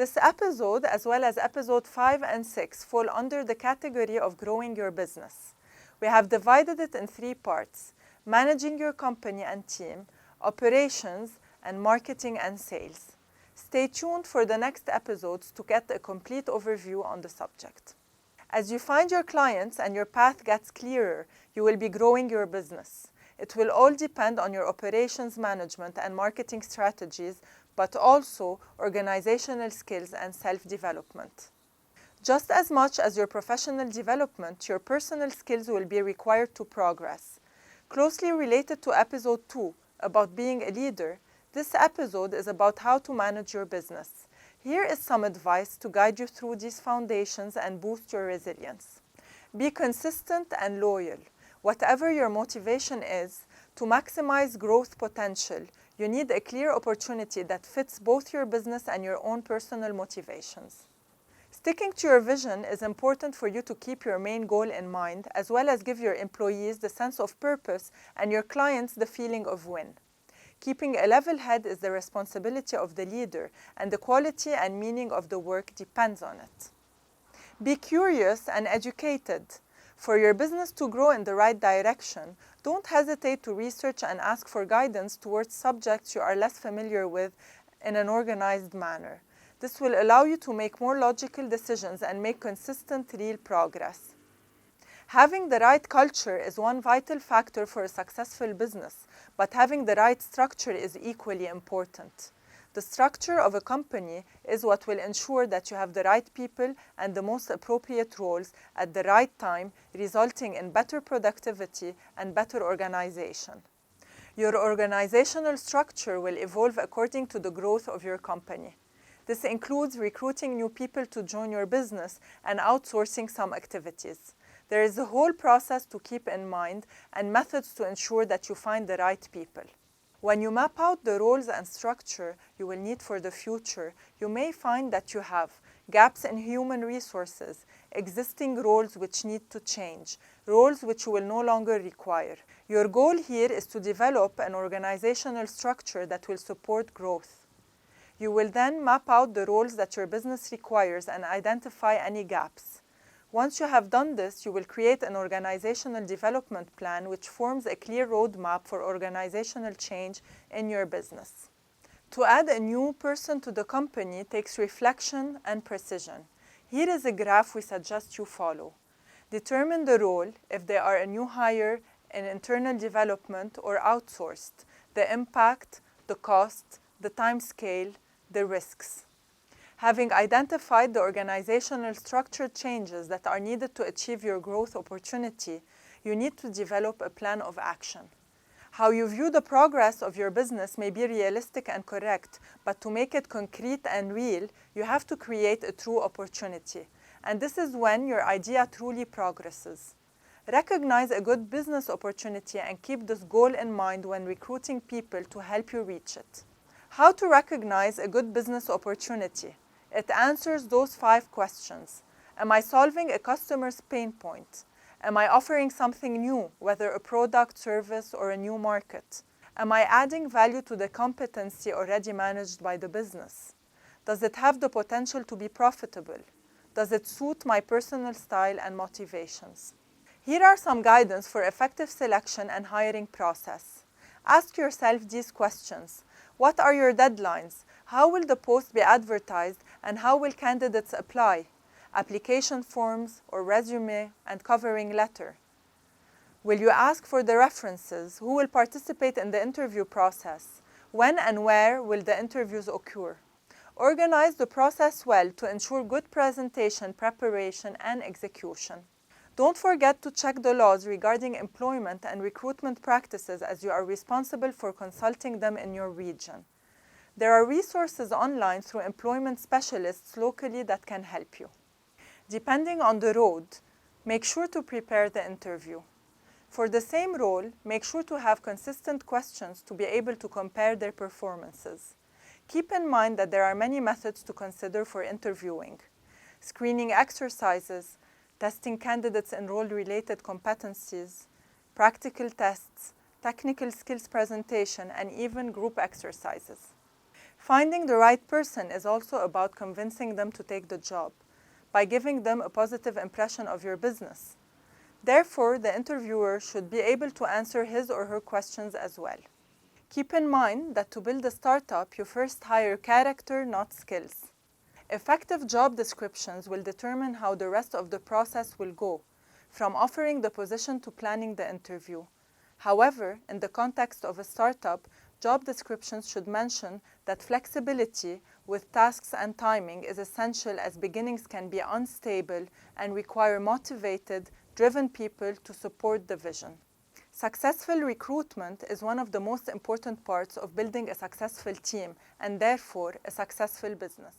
This episode, as well as episode 5 and 6, fall under the category of growing your business. We have divided it in 3 parts: managing your company and team, operations, and marketing and sales. Stay tuned for the next episodes to get a complete overview on the subject. As you find your clients and your path gets clearer, you will be growing your business. It will all depend on your operations management and marketing strategies, but also organizational skills and self-development. Just as much as your professional development, your personal skills will be required to progress. Closely related to episode 2 about being a leader, this episode is about how to manage your business. Here is some advice to guide you through these foundations and boost your resilience. Be consistent and loyal. Whatever your motivation is, to maximize growth potential, you need a clear opportunity that fits both your business and your own personal motivations. Sticking to your vision is important for you to keep your main goal in mind, as well as give your employees the sense of purpose and your clients the feeling of win. Keeping a level head is the responsibility of the leader, and the quality and meaning of the work depends on it. Be curious and educated. For your business to grow in the right direction, don't hesitate to research and ask for guidance towards subjects you are less familiar with in an organized manner. This will allow you to make more logical decisions and make consistent, real progress. Having the right culture is one vital factor for a successful business, but having the right structure is equally important. The structure of a company is what will ensure that you have the right people and the most appropriate roles at the right time, resulting in better productivity and better organization. Your organizational structure will evolve according to the growth of your company. This includes recruiting new people to join your business and outsourcing some activities. There is a whole process to keep in mind and methods to ensure that you find the right people. When you map out the roles and structure you will need for the future, you may find that you have gaps in human resources, existing roles which need to change, roles which you will no longer require. Your goal here is to develop an organizational structure that will support growth. You will then map out the roles that your business requires and identify any gaps. Once you have done this, you will create an organizational development plan which forms a clear roadmap for organizational change in your business. To add a new person to the company takes reflection and precision. Here is a graph we suggest you follow. Determine the role, if they are a new hire, in internal development or outsourced, the impact, the cost, the time scale, the risks. Having identified the organizational structure changes that are needed to achieve your growth opportunity, you need to develop a plan of action. How you view the progress of your business may be realistic and correct, but to make it concrete and real, you have to create a true opportunity. And this is when your idea truly progresses. Recognize a good business opportunity and keep this goal in mind when recruiting people to help you reach it. How to recognize a good business opportunity? It answers those 5 questions. Am I solving a customer's pain point? Am I offering something new, whether a product, service, or a new market? Am I adding value to the competency already managed by the business? Does it have the potential to be profitable? Does it suit my personal style and motivations? Here are some guidance for effective selection and hiring process. Ask yourself these questions. What are your deadlines? How will the post be advertised and how will candidates apply? Application forms or resume and covering letter. Will you ask for the references? Who will participate in the interview process? When and where will the interviews occur? Organize the process well to ensure good presentation, preparation, and execution. Don't forget to check the laws regarding employment and recruitment practices as you are responsible for consulting them in your region. There are resources online through employment specialists locally that can help you. Depending on the road, make sure to prepare the interview. For the same role, make sure to have consistent questions to be able to compare their performances. Keep in mind that there are many methods to consider for interviewing: screening exercises, testing candidates in role-related competencies, practical tests, technical skills presentation, and even group exercises. Finding the right person is also about convincing them to take the job by giving them a positive impression of your business. Therefore, the interviewer should be able to answer his or her questions as well. Keep in mind that to build a startup, you first hire character, not skills. Effective job descriptions will determine how the rest of the process will go, from offering the position to planning the interview. However, in the context of a startup, job descriptions should mention that flexibility with tasks and timing is essential, as beginnings can be unstable and require motivated, driven people to support the vision. Successful recruitment is one of the most important parts of building a successful team and therefore a successful business.